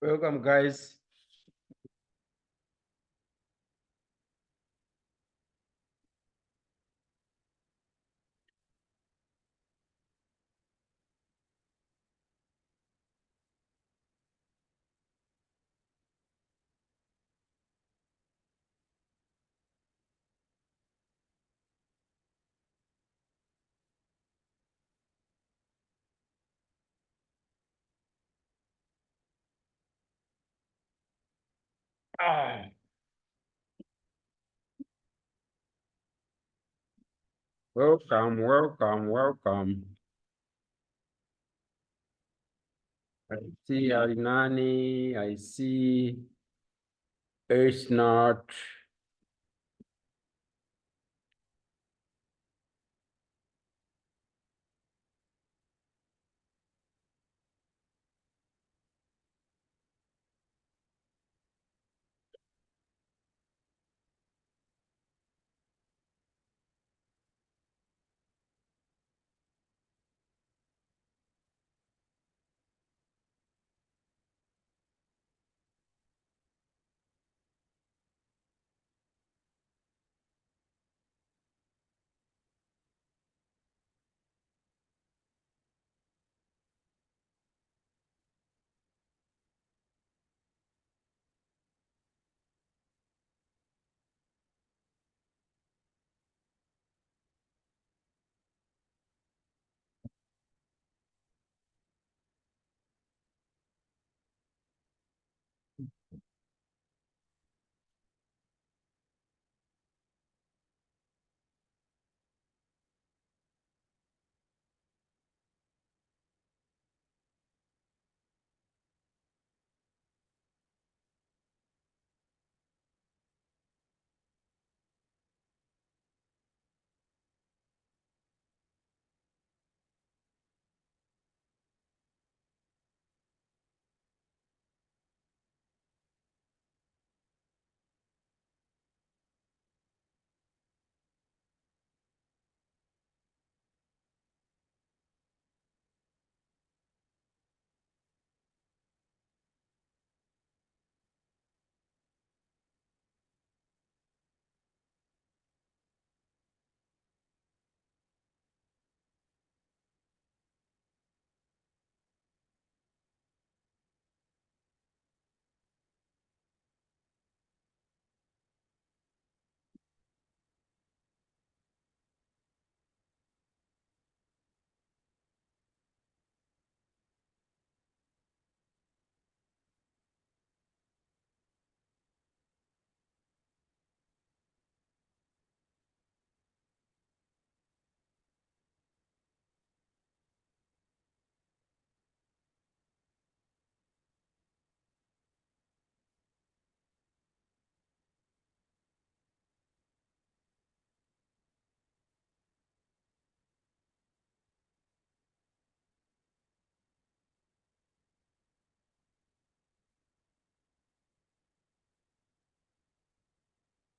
Welcome, guys. Ah, welcome. I see Arinani, I see Ace Not.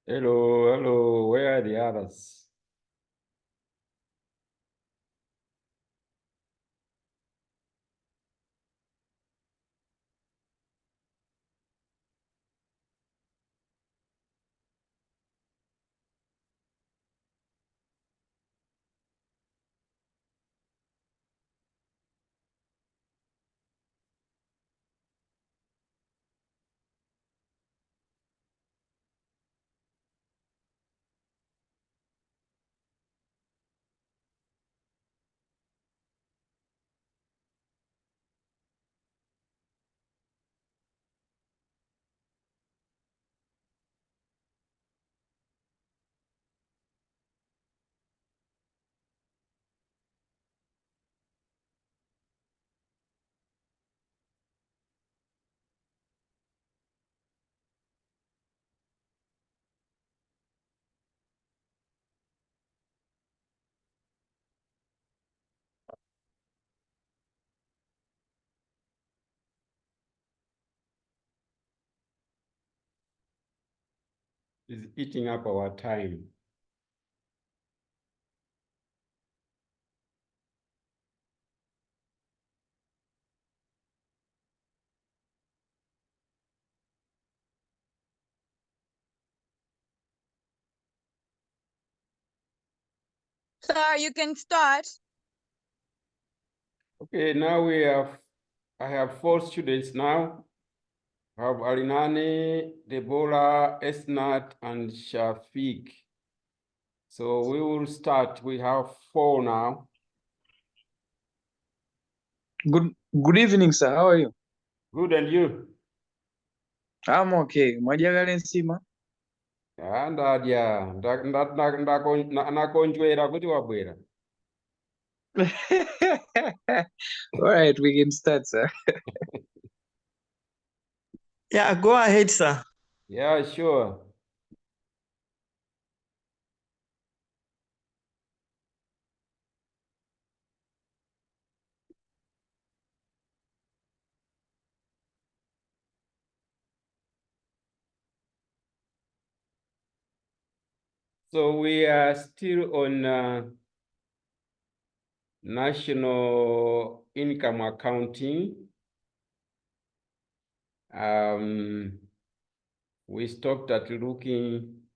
Hello, where are the others? Is eating up our time. Sir, you can start. Okay, now I have 4 students now. I have Alinani, Deborah, Esnat, and Shafiq. So we will start. We have 4 now. Good evening, sir. How are you? Good, and you? I'm okay. Mwajagala nsima? Ndadya nakonjwera kuti wabwera. All right, we can start, sir. Yeah, go ahead, sir. Yeah, sure. So we are still on national income accounting. We stopped at looking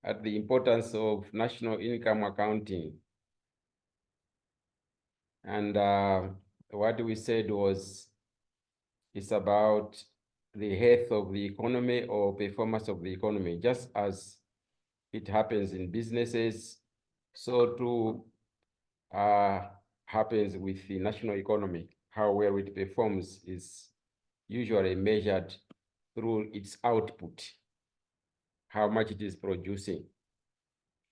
at the importance of national income accounting. And what we said was, it's about the health of the economy or performance of the economy, just as it happens in businesses, so too happens with the national economy. How well it performs is usually measured through its output, how much it is producing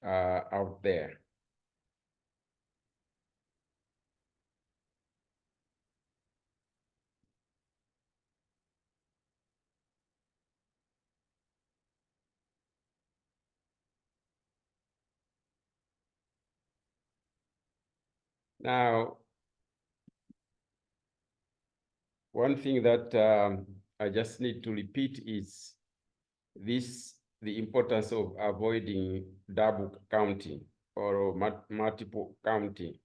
out there. Now, one thing that I just need to repeat is the importance of avoiding double counting or multiple counting.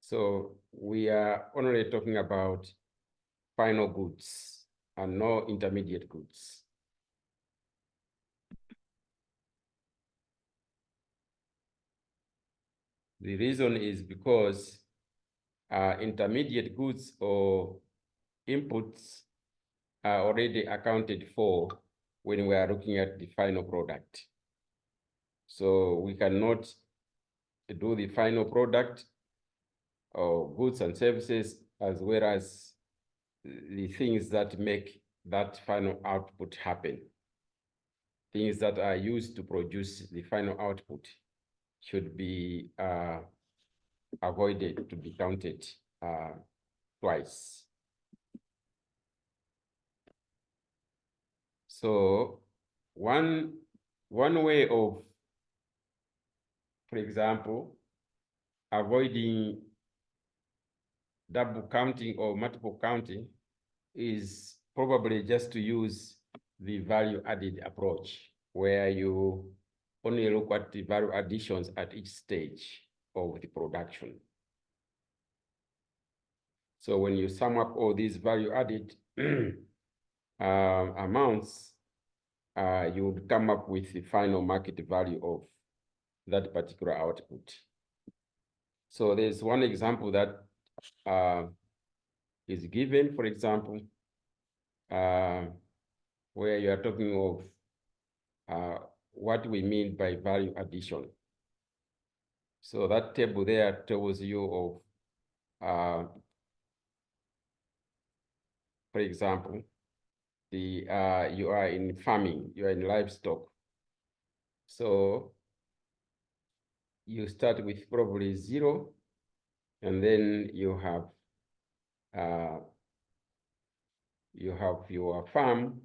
So we are only talking about final goods and no intermediate goods. The reason is because intermediate goods or inputs are already accounted for when we are looking at the final product. So we cannot do the final product or goods and services as well as the things that make that final output happen. Things that are used to produce the final output should be avoided to be counted twice. So one way of, for example, avoiding double counting or multiple counting is probably just to use the value added approach, where you only look at the value additions at each stage of the production. So when you sum up all these value added amounts, you would come up with the final market value of that particular output. So there's one example that is given, for example, where you are talking of what we mean by value addition. So that table there tells you of, for example, you are in farming, you are in livestock. So you start with probably 0, and then you have your farm,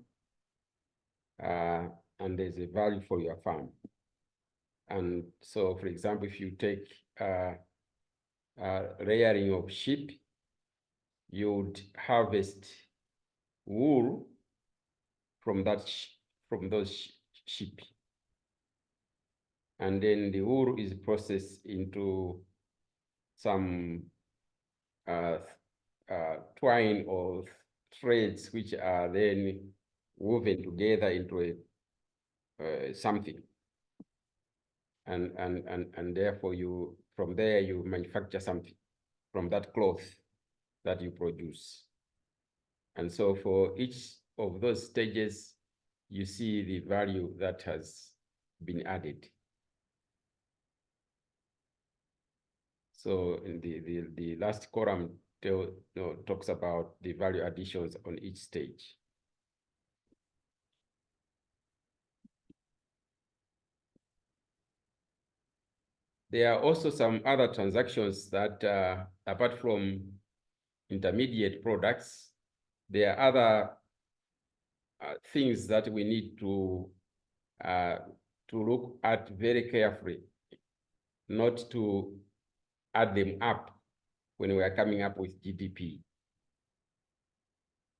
and there's a value for your farm. And so, for example, if you take layering of sheep, you would harvest wool from those sheep, and then the wool is processed into some twine or threads, which are then woven together into something. and therefore from there you manufacture something from that cloth that you produce. And so for each of those stages, you see the value that has been added. So in the last column talks about the value additions on each stage. There are also some other transactions that, apart from intermediate products, there are other things that we need to look at very carefully, not to add them up when we are coming up with GDP.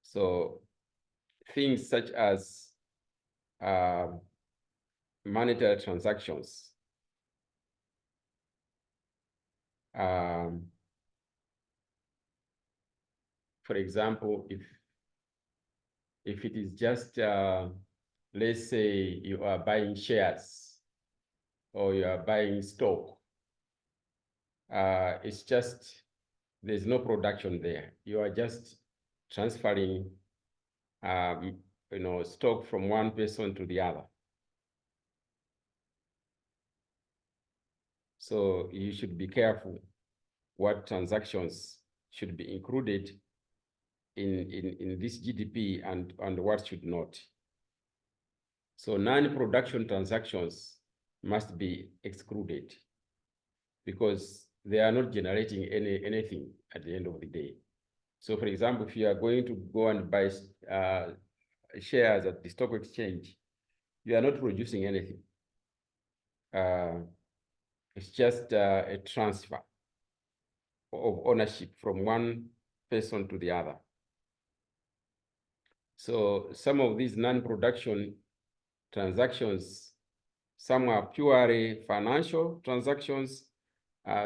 So things such as monetary transactions, for example, if it is just, let's say you are buying shares or you are buying stock, it's just, there's no production there. You are just transferring, stock from one person to the other. So you should be careful what transactions should be included in this GDP and what should not. So non-production transactions must be excluded because they are not generating anything at the end of the day. So for example, if you are going to go and buy shares at the stock exchange, you are not producing anything. It's just a transfer of ownership from one person to the other. So some of these non-production transactions, some are purely financial transactions.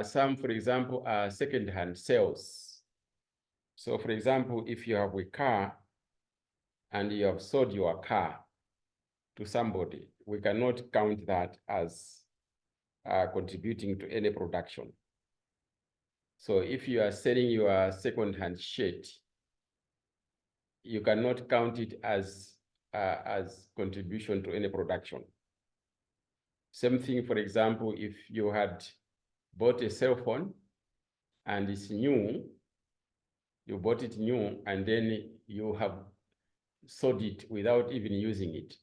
Some, for example, are second-hand sales. So for example, if you have a car and you have sold your car to somebody, we cannot count that as contributing to any production. So if you are selling your second-hand shirt, you cannot count it as contribution to any production. Same thing, for example, if you had bought a cell phone and it's new, you bought it new and then you have sold it without even using it.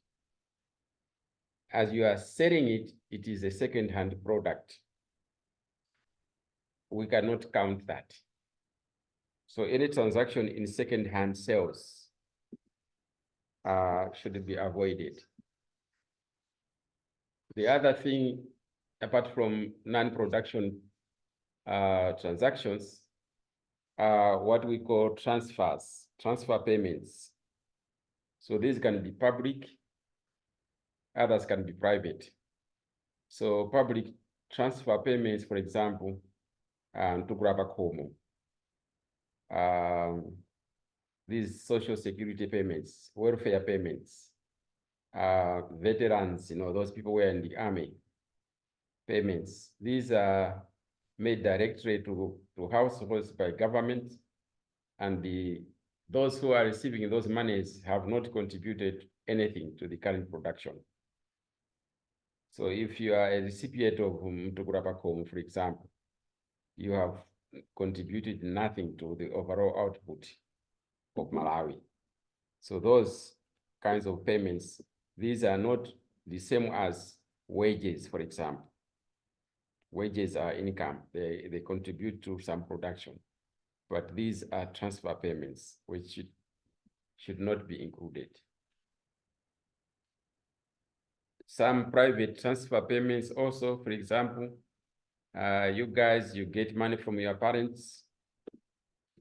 As you are selling it, it is a second-hand product. We cannot count that. So any transaction in second-hand sales should be avoided. The other thing, apart from non-production transactions, are what we call transfer payments. So these can be public, others can be private. So public transfer payments, for example, to grab a Como. These social security payments, welfare payments, veterans, those people who are in the army payments. These are made directly to households by government, and those who are receiving those monies have not contributed anything to the current production. So if you are a recipient of Mtukurapacom, for example, you have contributed nothing to the overall output of Malawi. So those kinds of payments, these are not the same as wages, for example. Wages are income, they contribute to some production, but these are transfer payments, which should not be included. Some private transfer payments also, for example, you get money from your parents.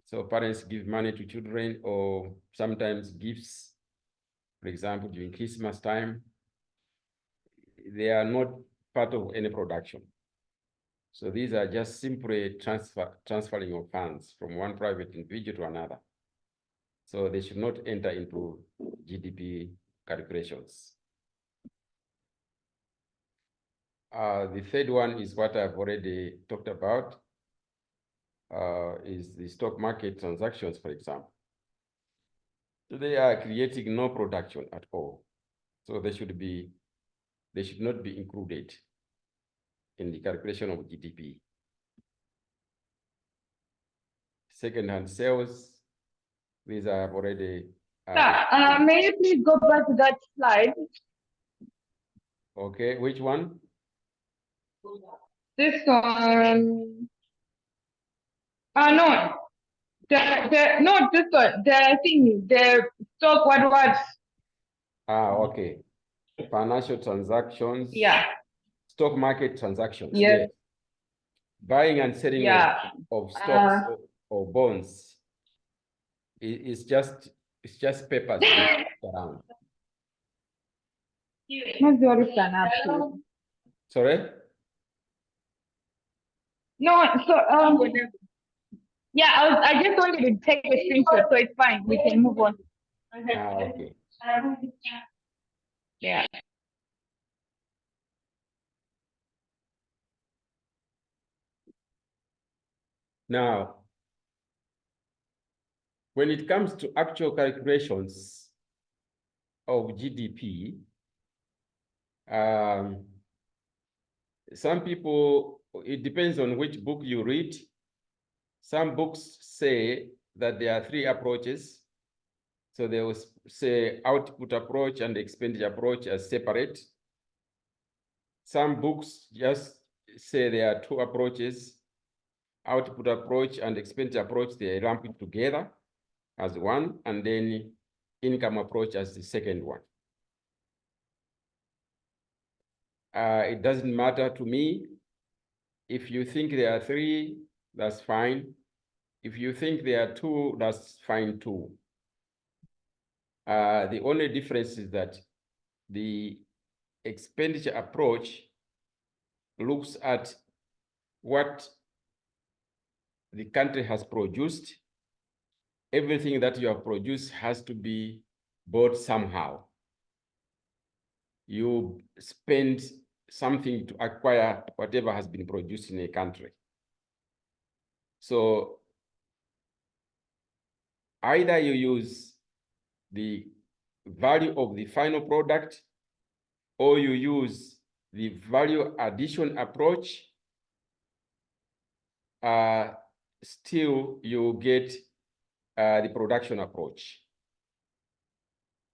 So parents give money to children, or sometimes gifts, for example, during Christmas time. They are not part of any production. So these are just simply transferring of funds from one private individual to another. So they should not enter into GDP calculations. The third one is what I've already talked about, is the stock market transactions, for example. So they are creating no production at all. So they should not be included in the calculation of GDP. Second-hand sales, these are already. May you please go back to that slide? Okay, which one? This one. No. No, this one. The thing, the stock, what? Okay. Financial transactions. Yeah. Stock market transactions. Yes. Buying and selling Yeah. of stocks or bonds it's just papers around. Sorry? No, so yeah, I just wanted to take a screenshot, so it's fine. We can move on. Okay. Yeah. Now, when it comes to actual calculations of GDP, some people, it depends on which book you read. Some books say that there are three approaches. So they will say output approach and expenditure approach as separate. Some books just say there are two approaches, output approach and expenditure approach, they lump it together as one, and then income approach as the second one. It doesn't matter to me. If you think there are three, that's fine. If you think there are two, that's fine too. The only difference is that the expenditure approach looks at what the country has produced. Everything that you have produced has to be bought somehow. You spend something to acquire whatever has been produced in a country. So either you use the value of the final product or you use the value addition approach, still you get the production approach.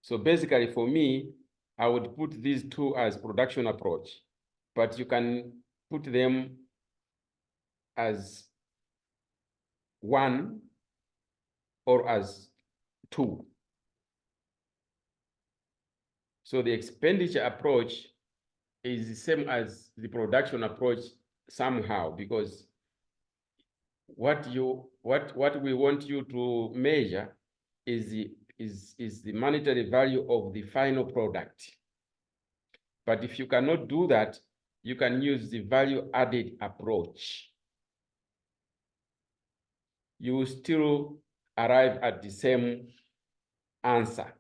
So basically for me, I would put these two as production approach, but you can put them as one or as two. So the expenditure approach is the same as the production approach somehow, because what we want you to measure is the monetary value of the final product. But if you cannot do that, you can use the value added approach. You will still arrive at the same answer.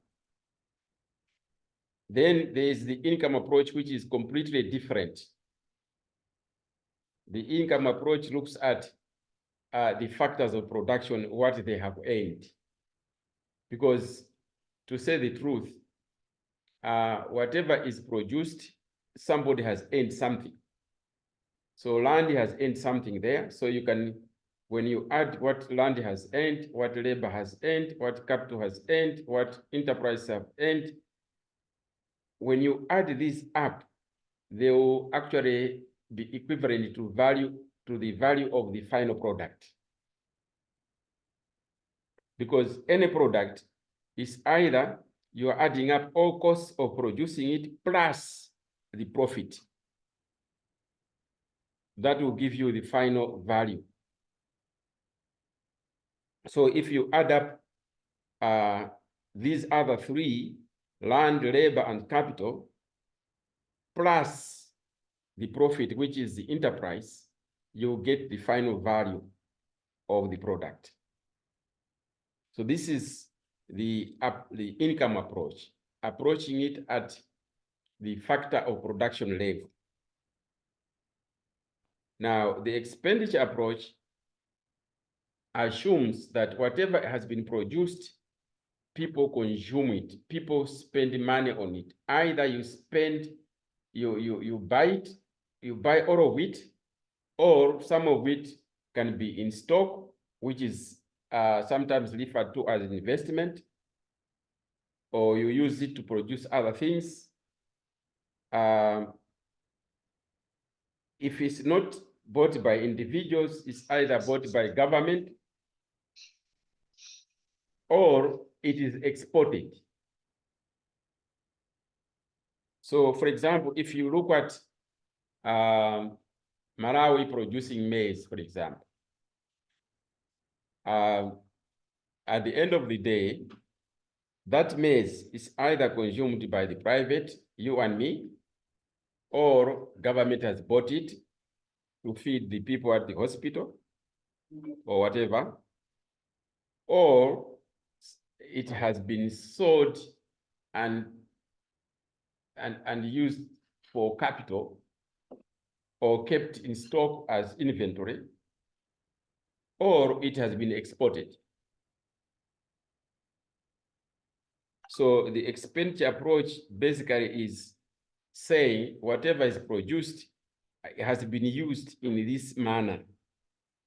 Then there is the income approach, which is completely different. The income approach looks at the factors of production, what they have earned. Because to say the truth, whatever is produced, somebody has earned something. So land has earned something there. So you can, when you add what land has earned, what labor has earned, what capital has earned, what enterprise have earned, when you add these up, they will actually be equivalent to the value of the final product. Because any product is either you are adding up all costs of producing it plus the profit. That will give you the final value. So if you add up these other three, land, labor, and capital, plus the profit, which is the enterprise, you get the final value of the product. So this is the income approach, approaching it at the factor of production level. Now, the expenditure approach assumes that whatever has been produced, people consume it, people spend money on it. Either you spend, you buy it, you buy all of it, or some of it can be in stock, which is sometimes referred to as an investment, or you use it to produce other things. If it's not bought by individuals, it's either bought by government or it is exported. So, for example, if you look at Malawi producing maize, for example, at the end of the day, that maize is either consumed by the private, you and me, or government has bought it to feed the people at the hospital or whatever, or it has been sold and used for capital or kept in stock as inventory, or it has been exported. So the expenditure approach basically is saying whatever is produced has been used in this manner.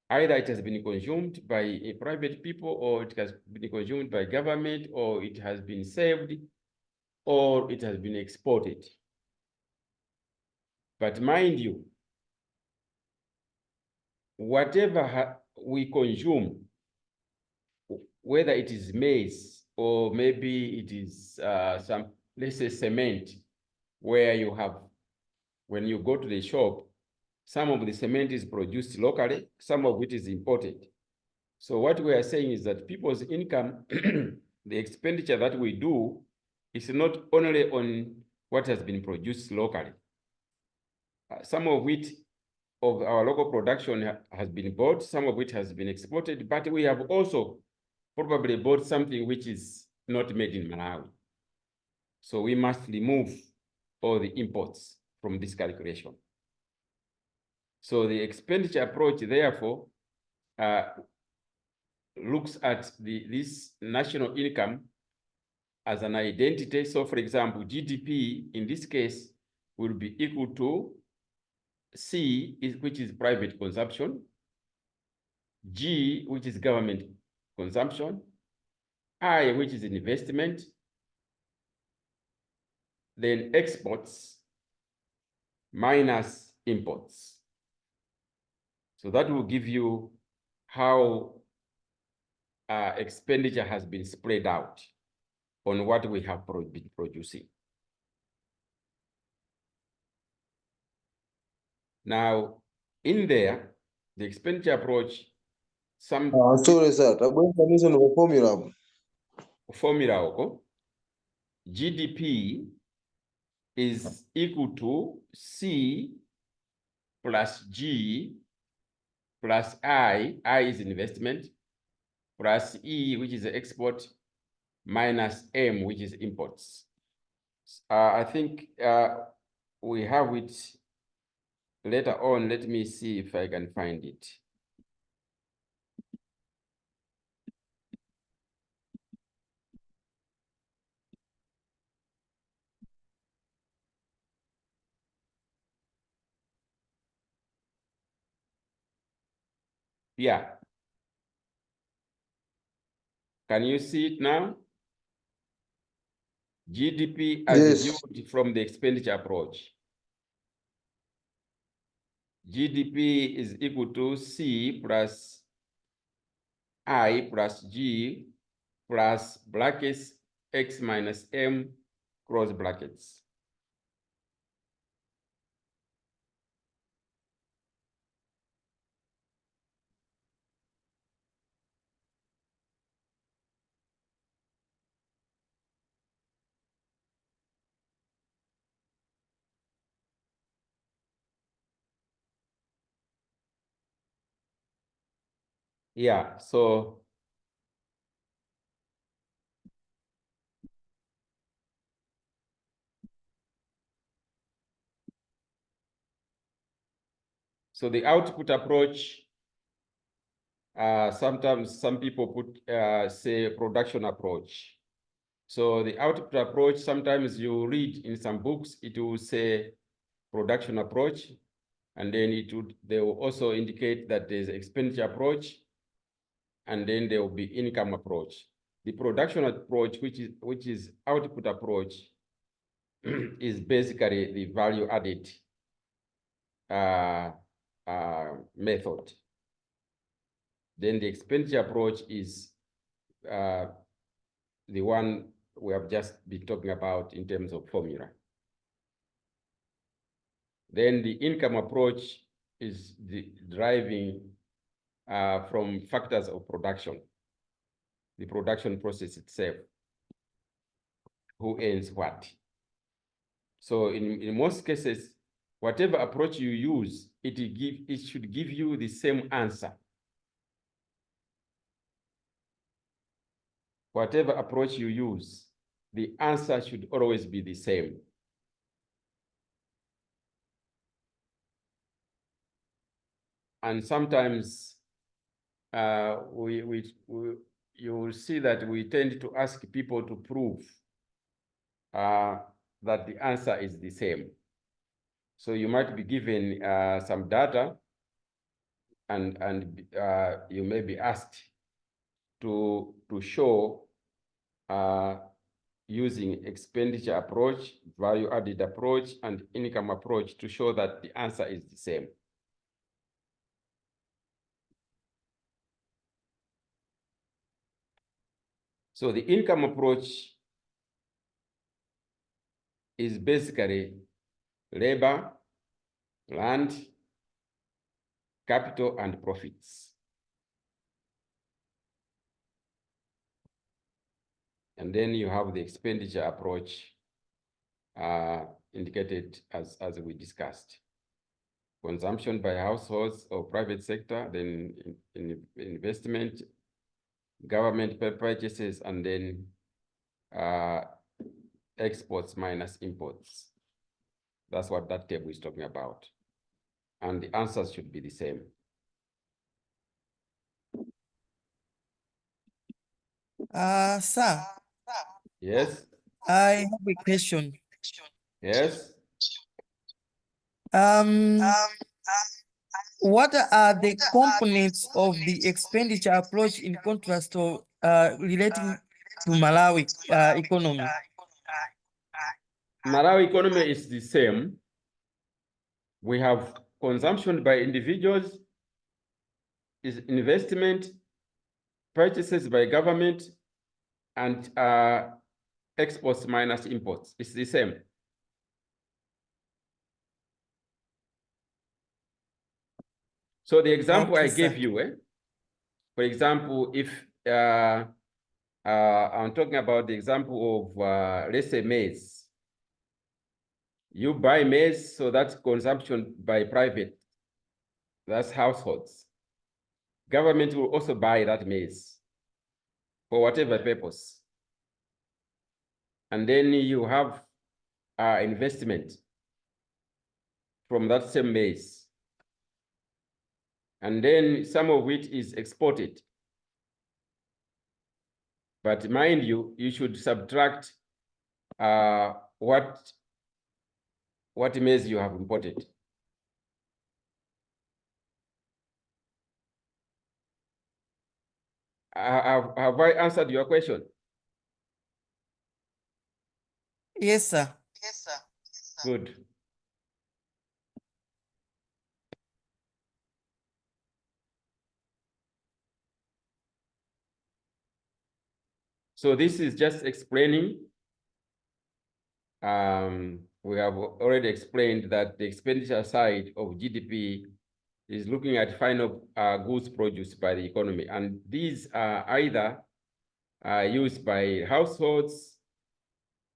Either it has been consumed by private people, or it has been consumed by government, or it has been saved, or it has been exported. But mind you, whatever we consume, whether it is maize or maybe it is some, let's say, cement, where you have, when you go to the shop, some of the cement is produced locally, some of it is imported. So what we are saying is that people's income, the expenditure that we do, is not only on what has been produced locally. Some of it, of our local production has been bought, some of it has been exported, but we have also probably bought something which is not made in Malawi. So we must remove all the imports from this calculation. So the expenditure approach, therefore, looks at this national income as an identity. So, for example, GDP in this case will be equal to C, which is private consumption, G, which is government consumption, I, which is investment, then exports minus imports. So that will give you how expenditure has been spread out on what we have been producing. Now, in there, the expenditure approach, some Sorry, sir. Formula. formula, GDP is equal to C plus G plus I is investment, plus E, which is the export, minus M, which is imports. I think we have it later on. Let me see if I can find it. Yeah. Can you see it now? GDP as Yes. viewed from the expenditure approach. GDP is equal to C plus I plus G plus brackets X minus M close brackets. Yeah, so So the output approach, sometimes some people put, say, production approach. So the output approach, sometimes you read in some books, it will say production approach, and then they will also indicate that there's expenditure approach, and then there will be income approach. The production approach, which is output approach, is basically the value added method. Then the expenditure approach is the one we have just been talking about in terms of formula. Then the income approach is the driving from factors of production, the production process itself, who earns what. So in most cases, whatever approach you use, it should give you the same answer. Whatever approach you use, the answer should always be the same. And sometimes you will see that we tend to ask people to prove that the answer is the same. So you might be given some data, and you may be asked to show using expenditure approach, value added approach, and income approach to show that the answer is the same. So the income approach is basically labor, land, capital, and profits. And then you have the expenditure approach indicated as we discussed. Consumption by households or private sector, then investment, government purchases, and then exports minus imports. That's what that table is talking about. And the answers should be the same. Sir, Yes, I have a question. yes. What are the components of the expenditure approach in contrast to relating to Malawi economy? Malawi economy is the same. We have consumption by individuals, is investment, purchases by government, and exports minus imports. It's the same. So the example Okay, I gave sir. you, for example, if I'm talking about the example of, let's say, maize. You buy maize, so that's consumption by private. That's households. Government will also buy that maize for whatever purpose. And then you have investment from that same maize. And then some of it is exported. But mind you, you should subtract what maize you have imported. Have I answered your question? Yes, sir. Good. So this is just explaining. We have already explained that the expenditure side of GDP is looking at final goods produced by the economy. And these are either used by households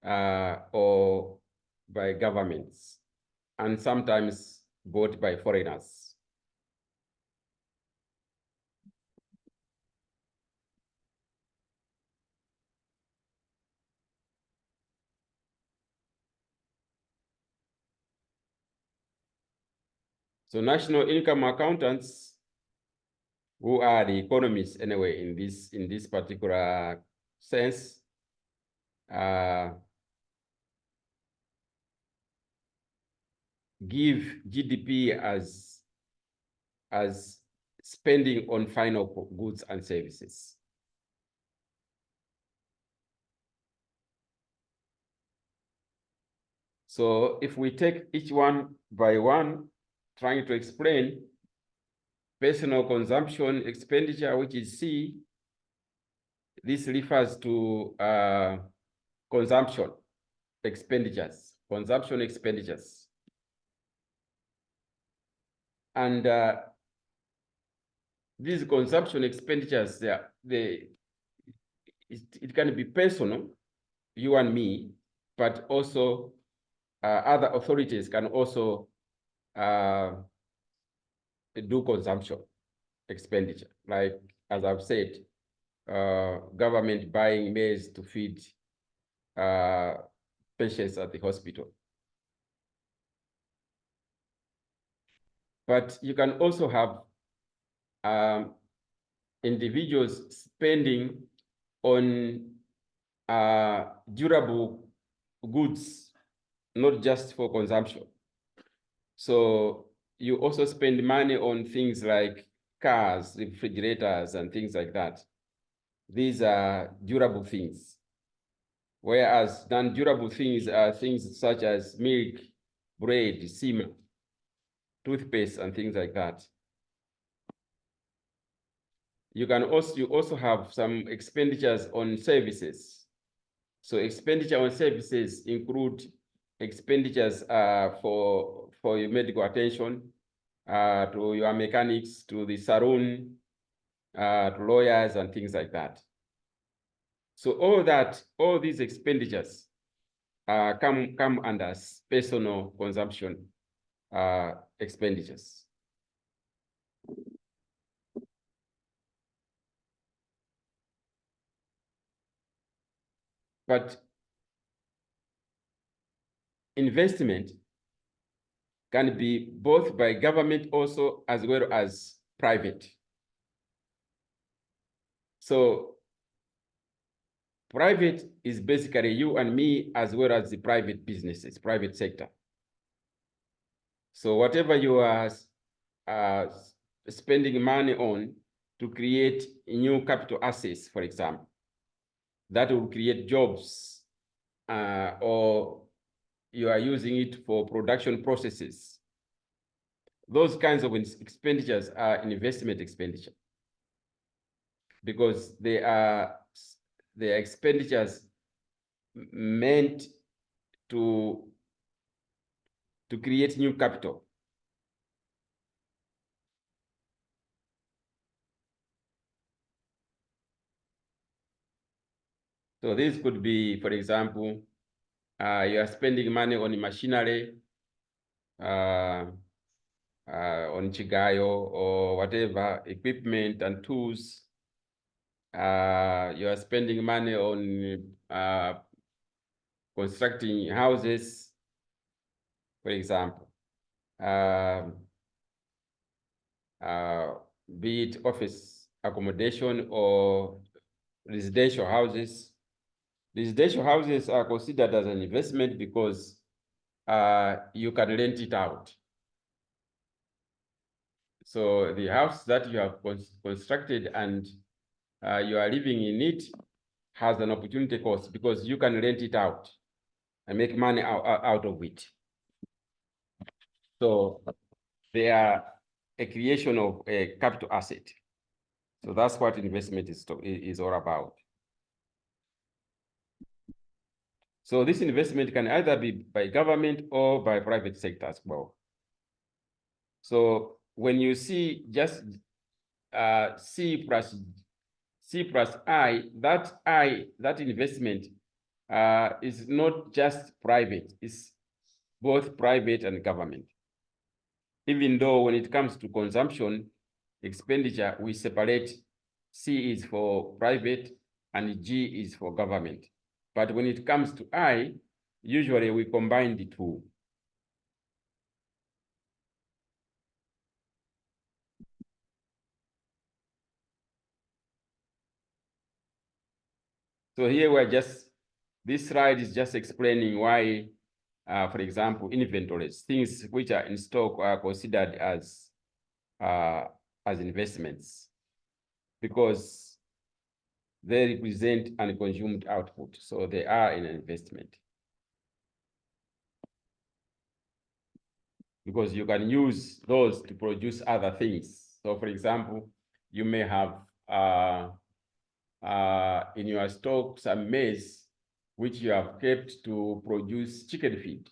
or by governments, and sometimes bought by foreigners. So national income accountants, who are the economists anyway in this particular sense, give GDP as spending on final goods and services. So if we take each one by one, trying to explain personal consumption expenditure, which is C, this refers to consumption expenditures. And these consumption expenditures, it can be personal, you and me, but also other authorities can also do consumption expenditure. Like, as I've said, government buying maize to feed patients at the hospital. But you can also have individuals spending on durable goods, not just for consumption. So you also spend money on things like cars, refrigerators, and things like that. These are durable things. Whereas non-durable things are things such as milk, bread, cement, toothpaste, and things like that. You also have some expenditures on services. So expenditure on services include expenditures for your medical attention, to your mechanics, to the saloon, to lawyers, and things like that. So all these expenditures come under personal consumption expenditures. But investment can be both by government also as well as private. So private is basically you and me as well as the private businesses, private sector. So whatever you are spending money on to create new capital assets, for example, that will create jobs, or you are using it for production processes. Those kinds of expenditures are investment expenditure, because they are expenditures meant to create new capital. So this could be, for example, you are spending money on machinery, on chigayo or whatever, equipment and tools. You are spending money on constructing houses, for example, be it office accommodation or residential houses. Residential houses are considered as an investment because you can rent it out. So the house that you have constructed and you are living in it has an opportunity cost because you can rent it out and make money out of it. So they are a creation of a capital asset. So that's what investment is all about. So this investment can either be by government or by private sector as well. So when you see just C plus I, that investment is not just private, it's both private and government. Even though when it comes to consumption expenditure, we separate C is for private and G is for government. But when it comes to I, usually we combine the two. So here this slide is just explaining why, for example, inventories, things which are in stock are considered as investments because they represent unconsumed output. So they are an investment. Because you can use those to produce other things. So for example, you may have in your stock some maize which you have kept to produce chicken feed.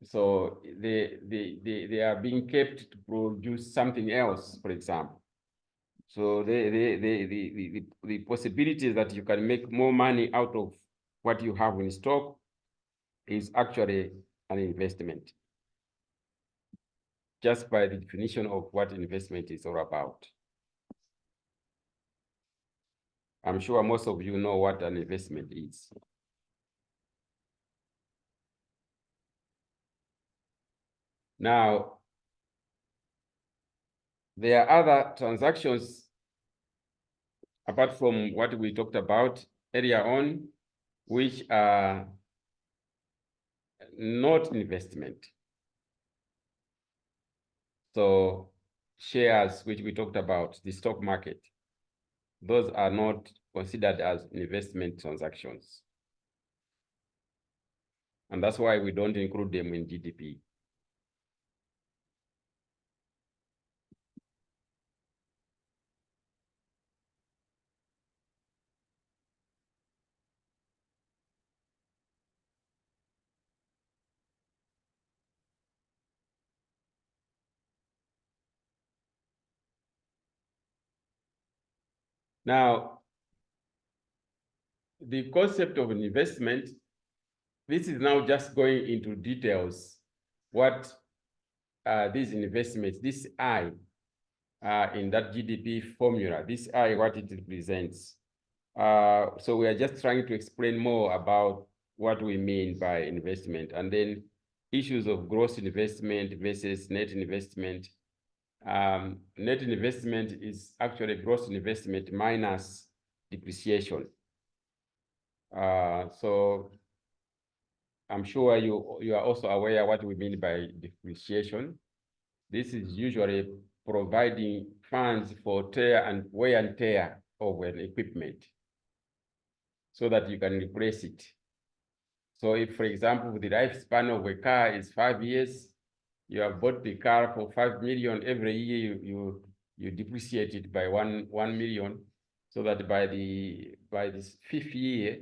So they are being kept to produce something else, for example. So the possibility that you can make more money out of what you have in stock is actually an investment, just by the definition of what investment is all about. I'm sure most of you know what an investment is. Now, there are other transactions apart from what we talked about earlier on, which are not investment. So shares, which we talked about, the stock market, those are not considered as investment transactions. And that's why we don't include them in GDP. Now, the concept of an investment, this is now just going into details. What these investments, this I in that GDP formula, this I, what it represents. So we are just trying to explain more about what we mean by investment, and then issues of gross investment versus net investment. Net investment is actually gross investment minus depreciation. So I'm sure you are also aware what we mean by depreciation. This is usually providing funds for wear and tear of an equipment so that you can replace it. So if, for example, the lifespan of a car is 5 years, you have bought the car for 5 million, every year you depreciate it by 1 million, so that by this 5th year,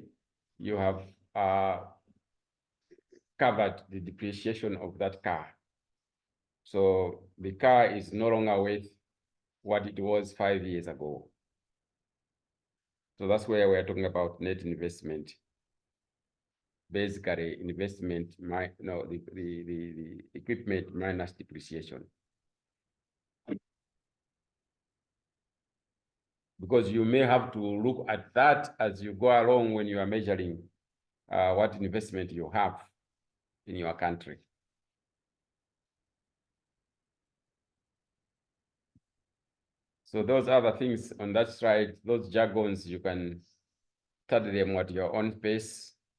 you have covered the depreciation of that car. So the car is no longer worth what it was 5 years ago. So that's where we're talking about net investment. Basically, investment, the equipment minus depreciation. Because you may have to look at that as you go along when you are measuring what investment you have in your country. So those other things on that slide, those jargons, you can study them at your own pace.